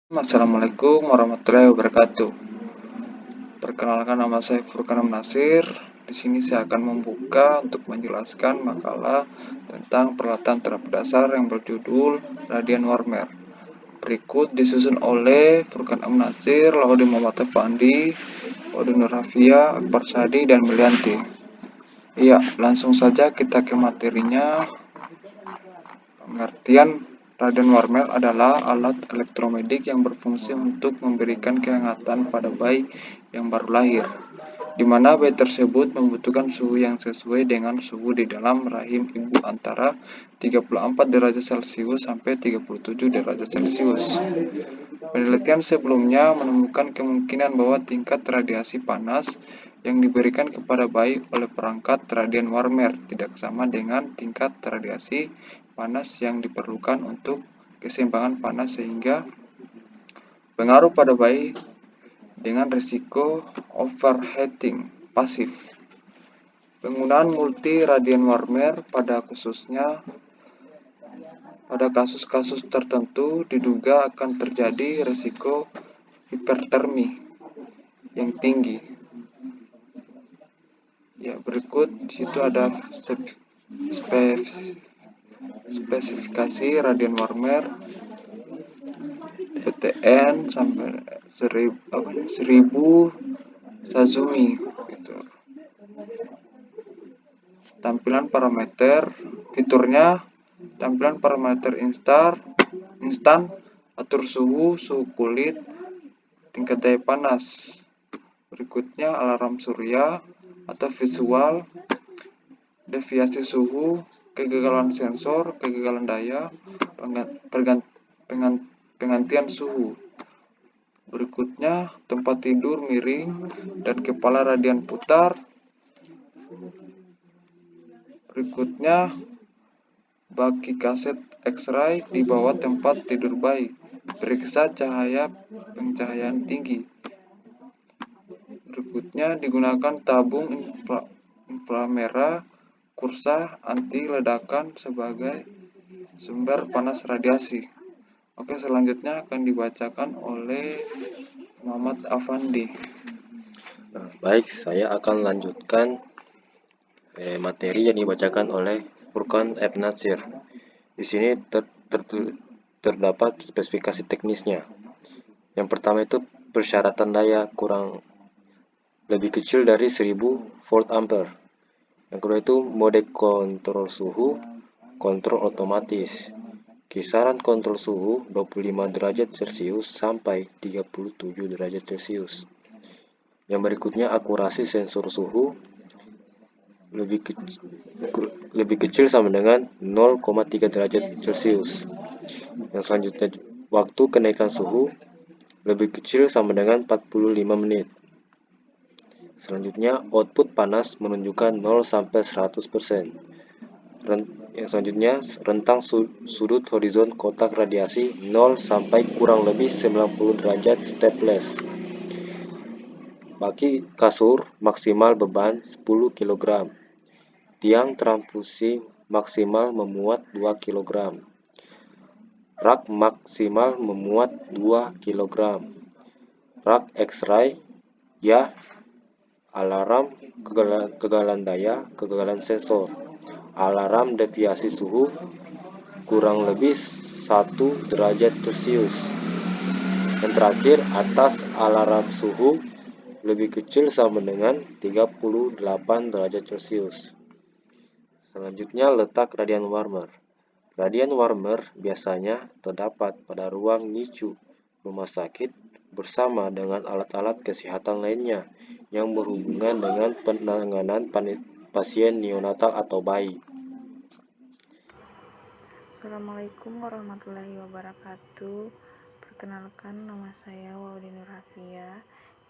Assalamualaikum warahmatullahi wabarakatuh. Perkenalkan, nama saya Furkan Nasir. Di sini saya akan membuka untuk menjelaskan makalah tentang peralatan terapung dasar yang berjudul Radian Warmer. Berikut disusun oleh Furkan Nasir, Laude Muhammad Effandi, Wadi Nur Hafia, Akbar Sadi, dan Melianti. Iya, langsung saja kita ke materinya. Pengertian Radian Warmer adalah alat elektromedik yang berfungsi untuk memberikan kehangatan pada bayi yang baru lahir, di mana bayi tersebut membutuhkan suhu yang sesuai dengan suhu di dalam rahim ibu antara 34 derajat Celcius sampai 37 derajat Celcius. Penelitian sebelumnya menemukan kemungkinan bahwa tingkat radiasi panas yang diberikan kepada bayi oleh perangkat Radian Warmer tidak sama dengan tingkat radiasi panas yang diperlukan untuk keseimbangan panas, sehingga pengaruh pada bayi dengan risiko overheating pasif. Penggunaan multi Radian Warmer pada kasus-kasus tertentu diduga akan terjadi risiko hipertermi yang tinggi. Ya, berikut situ ada spesifikasi Radian Warmer PTN sampai 1000 Sazumi gitu. Tampilan parameter fiturnya: tampilan parameter instan, atur suhu kulit, tingkat daya panas. Berikutnya alarm surya atau visual, deviasi suhu, kegagalan sensor, kegagalan daya, penggantian suhu. Berikutnya tempat tidur miring dan kepala radian putar. Berikutnya bagi kaset X-ray di bawah tempat tidur bayi. Periksa pencahayaan tinggi. Berikutnya digunakan tabung inframerah kursa anti ledakan sebagai sumber panas radiasi. Oke, selanjutnya akan dibacakan oleh Muhammad Effandi. Baik, saya akan lanjutkan materi yang dibacakan oleh Furkan F. Nasir. Di sini terdapat spesifikasi teknisnya. Yang pertama itu persyaratan daya kurang lebih kecil dari 1000 volt ampere. Yang kedua itu mode kontrol suhu, kontrol otomatis. Kisaran kontrol suhu 25 derajat Celcius sampai 37 derajat Celcius. Yang berikutnya akurasi sensor suhu lebih kecil sama dengan 0,3 derajat Celcius. Yang selanjutnya waktu kenaikan suhu lebih kecil sama dengan 45 menit. Selanjutnya output panas menunjukkan 0 sampai 100%. Yang selanjutnya rentang sudut horizon kotak radiasi 0 sampai kurang lebih 90 derajat stepless. Bagi kasur maksimal beban 10 kg. Tiang transfusi maksimal memuat 2 kg. Rak maksimal memuat 2 kg. Rak X-ray ya, alarm kegagalan daya, kegagalan sensor, alarm deviasi suhu kurang lebih 1 derajat Celcius. Yang terakhir, atas alarm suhu lebih kecil sama dengan 38 derajat Celcius. Selanjutnya letak Radian Warmer. Radian Warmer biasanya terdapat pada ruang NICU rumah sakit bersama dengan alat-alat kesehatan lainnya yang berhubungan dengan penanganan pasien neonatal atau bayi. Assalamualaikum warahmatullahi wabarakatuh. Perkenalkan, nama saya Wadi Nur Hafia,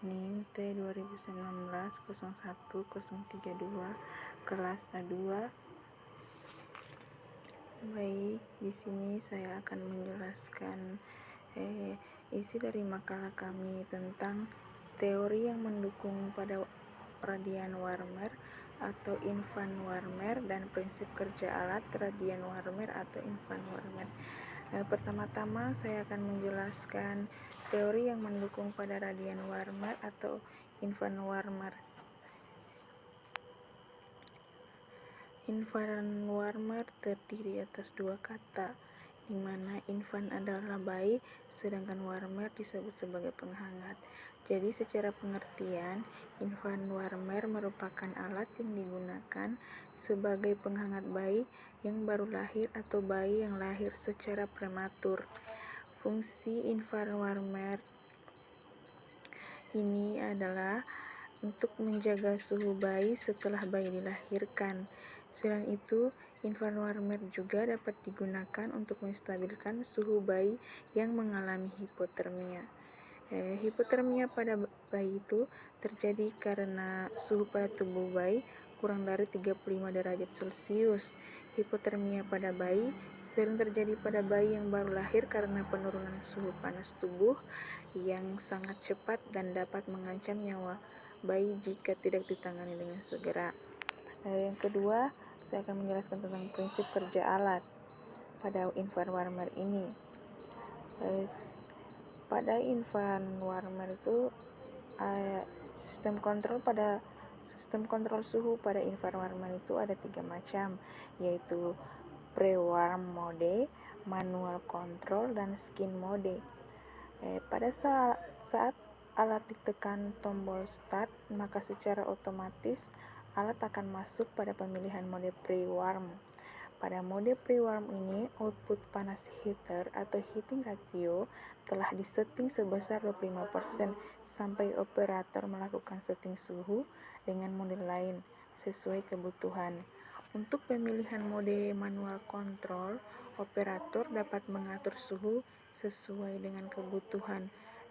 NIM T2019 01032, kelas A2. Baik, di sini saya akan menjelaskan isi dari makalah kami tentang teori yang mendukung pada Radian Warmer atau infant Warmer dan prinsip kerja alat Radian Warmer atau infant Warmer. Pertama-tama saya akan menjelaskan teori yang mendukung pada radian Warmer atau infant Warmer. Infant Warmer terdiri atas dua kata, di mana infant adalah bayi, sedangkan warmer disebut sebagai penghangat. Jadi secara pengertian, infant warmer merupakan alat yang digunakan sebagai penghangat bayi yang baru lahir atau bayi yang lahir secara prematur. Fungsi infant warmer ini adalah untuk menjaga suhu bayi setelah bayi dilahirkan. Selain itu, infant warmer juga dapat digunakan untuk menstabilkan suhu bayi yang mengalami hipotermia. Hipotermia pada bayi itu terjadi karena suhu pada tubuh bayi kurang dari 35 derajat Celcius. Hipotermia pada bayi sering terjadi pada bayi yang baru lahir karena penurunan suhu panas tubuh yang sangat cepat dan dapat mengancam nyawa bayi jika tidak ditangani dengan segera. Yang kedua, saya akan menjelaskan tentang prinsip kerja alat pada infant warmer ini. Pada infant warmer itu sistem kontrol suhu pada infant warmer itu ada 3 macam, yaitu pre-warm mode, manual control, dan skin mode. Pada saat alat ditekan tombol start, maka secara otomatis alat akan masuk pada pemilihan mode pre-warm. Pada mode pre-warm ini, output panas heater atau heating ratio telah disetting sebesar 25% sampai operator melakukan setting suhu dengan mode lain sesuai kebutuhan. Untuk pemilihan mode manual control, operator dapat mengatur suhu sesuai dengan kebutuhan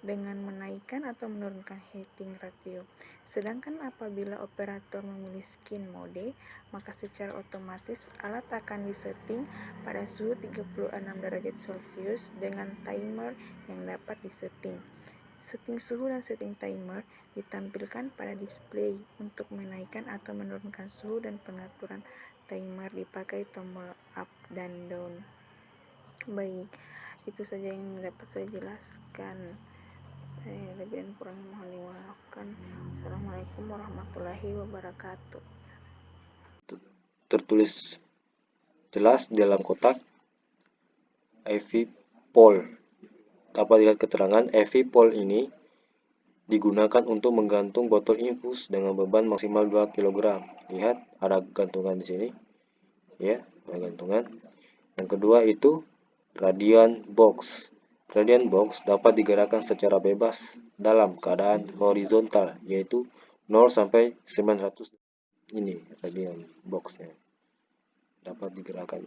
dengan menaikkan atau menurunkan heating ratio. Sedangkan apabila operator memilih skin mode, maka secara otomatis alat akan disetting pada suhu 36 derajat Celcius dengan timer yang dapat disetting. Setting suhu dan setting timer ditampilkan pada display. Untuk menaikkan atau menurunkan suhu dan pengaturan timer dipakai tombol up dan down. Baik, itu saja yang dapat saya jelaskan. Lebih dan kurang mohon dimaafkan. Assalamualaikum warahmatullahi wabarakatuh. Tertulis jelas di dalam kotak IV pole. Dapat dilihat keterangan IV pole ini digunakan untuk menggantung botol infus dengan beban maksimal 2 kg. Lihat, ada gantungan di sini. Ya, ada gantungan. Yang kedua itu radian box. Radian box dapat digerakkan secara bebas dalam keadaan horizontal, yaitu 0 sampai 900. Ini radian boxnya dapat digerakkan.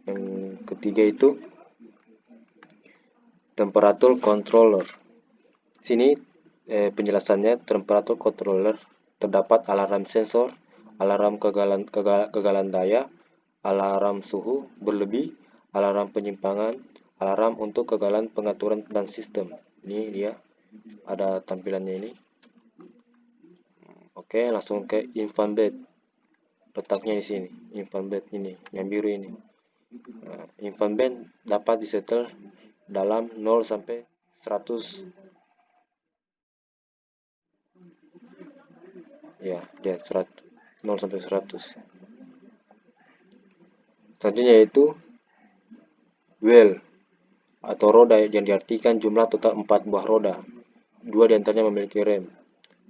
Yang ketiga itu temperatur controller. Sini penjelasannya, temperatur controller terdapat alarm sensor, alarm kegalan daya, alarm suhu berlebih, alarm penyimpangan, alarm untuk kegalan pengaturan dan sistem. Ini dia ada tampilannya ini. Oke, langsung ke infant bed. Letaknya di sini, infant bed ini, yang biru ini. Infant bed dapat disetel dalam 0 sampai 100. Ya, dia 0 sampai 100. Selanjutnya yaitu wheel atau roda yang diartikan jumlah total 4 buah roda. 2 diantaranya memiliki rem.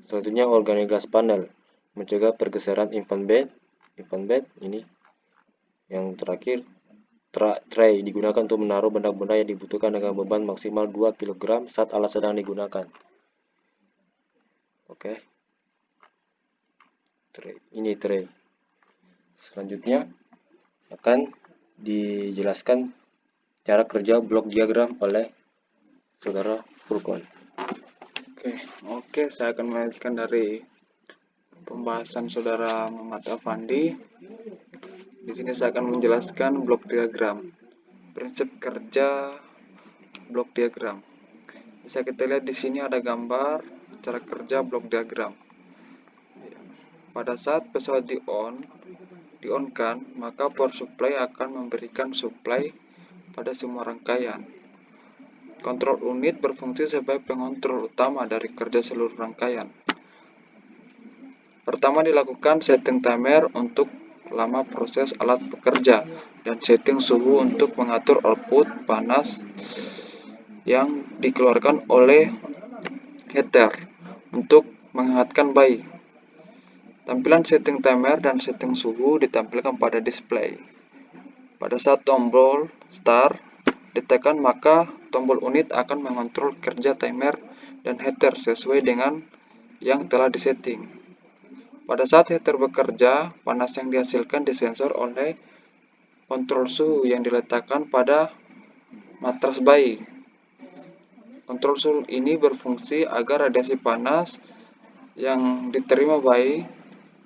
Selanjutnya organic glass panel mencegah pergeseran infant bed ini. Yang terakhir tray digunakan untuk menaruh benda-benda yang dibutuhkan dengan beban maksimal 2 kg saat alat sedang digunakan. Oke. Ini tray. Selanjutnya akan dijelaskan cara kerja blok diagram oleh saudara Furqon. Oke, saya akan melanjutkan dari pembahasan saudara Muhammad Afandi. Di sini saya akan menjelaskan blok diagram. Prinsip kerja blok diagram. Bisa kita lihat di sini ada gambar cara kerja blok diagram. Pada saat pesawat di-on-kan, maka power supply akan memberikan supply pada semua rangkaian. Kontrol unit berfungsi sebagai pengontrol utama dari kerja seluruh rangkaian. Pertama, dilakukan setting timer untuk lama proses alat bekerja dan setting suhu untuk mengatur output panas yang dikeluarkan oleh heater untuk menghangatkan bayi. Tampilan setting timer dan setting suhu ditampilkan pada display. Pada saat tombol start ditekan, maka tombol unit akan mengontrol kerja timer dan heater sesuai dengan yang telah disetting. Pada saat heater bekerja, panas yang dihasilkan disensor oleh kontrol suhu yang diletakkan pada matras bayi. Kontrol suhu ini berfungsi agar radiasi panas yang diterima bayi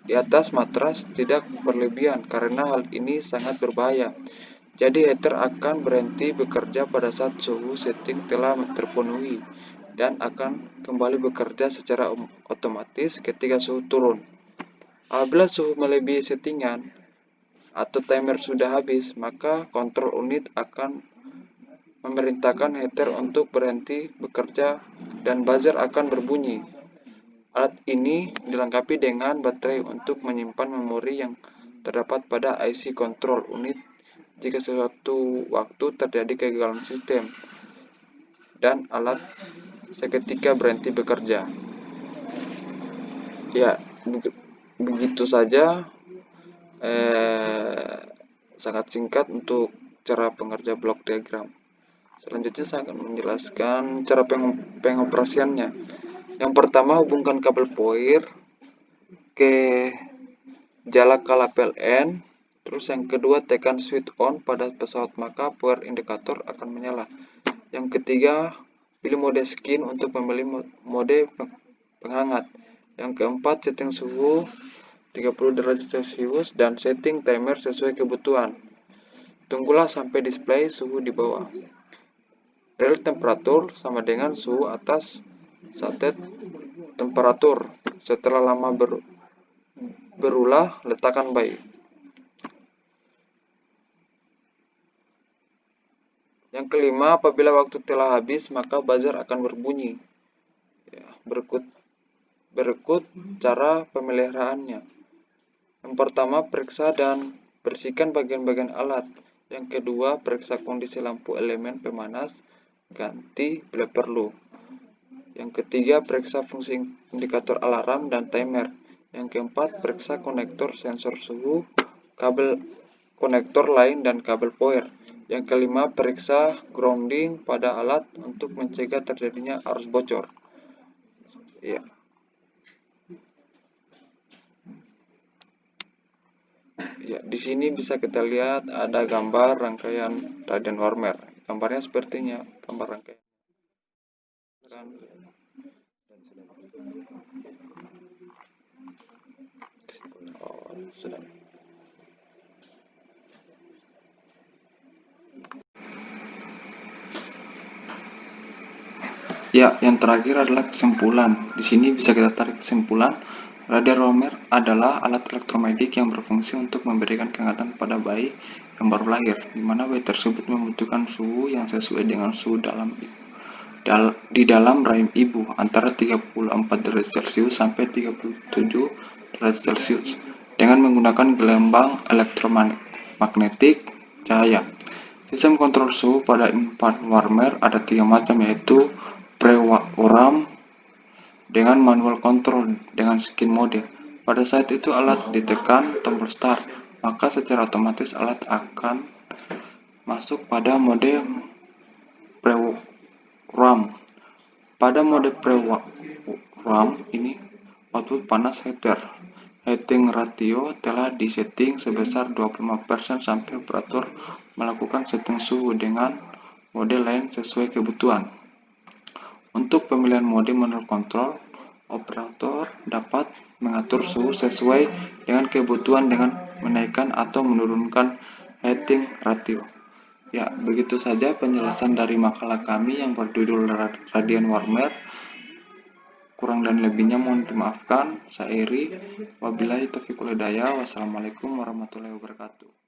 di atas matras tidak berlebihan, karena hal ini sangat berbahaya. Jadi heater akan berhenti bekerja pada saat suhu setting telah terpenuhi dan akan kembali bekerja secara otomatis ketika suhu turun. Apabila suhu melebihi settingan atau timer sudah habis, maka kontrol unit akan memerintahkan heater untuk berhenti bekerja dan buzzer akan berbunyi. Alat ini dilengkapi dengan baterai untuk menyimpan memori yang terdapat pada IC control unit jika suatu waktu terjadi kegagalan sistem dan alat seketika berhenti bekerja. Ya, begitu saja sangat singkat untuk cara pengerja blok diagram. Selanjutnya saya akan menjelaskan cara pengoperasiannya. Yang pertama, hubungkan kabel power ke jala kala PLN. Terus yang kedua, tekan switch on pada pesawat, maka power indikator akan menyala. Yang ketiga, pilih mode skin untuk memilih mode penghangat. Yang keempat, setting suhu 30 derajat Celcius dan setting timer sesuai kebutuhan. Tunggulah sampai display suhu di bawah. Real temperatur sama dengan suhu atas set temperatur. Setelah lama berulah, letakkan bayi. Yang kelima, apabila waktu telah habis, maka buzzer akan berbunyi. Berikut cara pemeliharaannya. Yang pertama, periksa dan bersihkan bagian-bagian alat. Yang kedua, periksa kondisi lampu elemen pemanas, ganti bila perlu. Yang ketiga, periksa fungsi indikator alarm dan timer. Yang keempat, periksa konektor sensor suhu, kabel konektor lain, dan kabel power. Yang kelima, periksa grounding pada alat untuk mencegah terjadinya arus bocor. Ya. Ya, di sini bisa kita lihat ada gambar rangkaian radian warmer. Gambarnya sepertinya gambar rangkaian. Ya, yang terakhir adalah kesimpulan. Di sini bisa kita tarik kesimpulan. Radian warmer adalah alat elektromedik yang berfungsi untuk memberikan kehangatan pada bayi yang baru lahir, di mana bayi tersebut membutuhkan suhu yang sesuai dengan suhu di dalam rahim ibu, antara 34 derajat Celcius sampai 37 derajat Celcius, dengan menggunakan gelombang elektromagnetik cahaya. Sistem kontrol suhu pada infant warmer ada 3 macam, yaitu pre-warm dengan manual control dengan skin mode. Pada saat itu alat ditekan tombol start, maka secara otomatis alat akan masuk pada mode pre-warm. Pada mode pre-warm ini output panas heater. Heating ratio telah disetting sebesar 25% sampai operator melakukan setting suhu dengan mode lain sesuai kebutuhan. Untuk pemilihan mode manual control, operator dapat mengatur suhu sesuai dengan kebutuhan dengan menaikkan atau menurunkan heating ratio. Ya, begitu saja penjelasan dari makalah kami yang berjudul Radian Warmer. Kurang dan lebihnya mohon dimaafkan. Saya Eri. Wabillahi taufiq wal hidayah. Wassalamualaikum warahmatullahi wabarakatuh.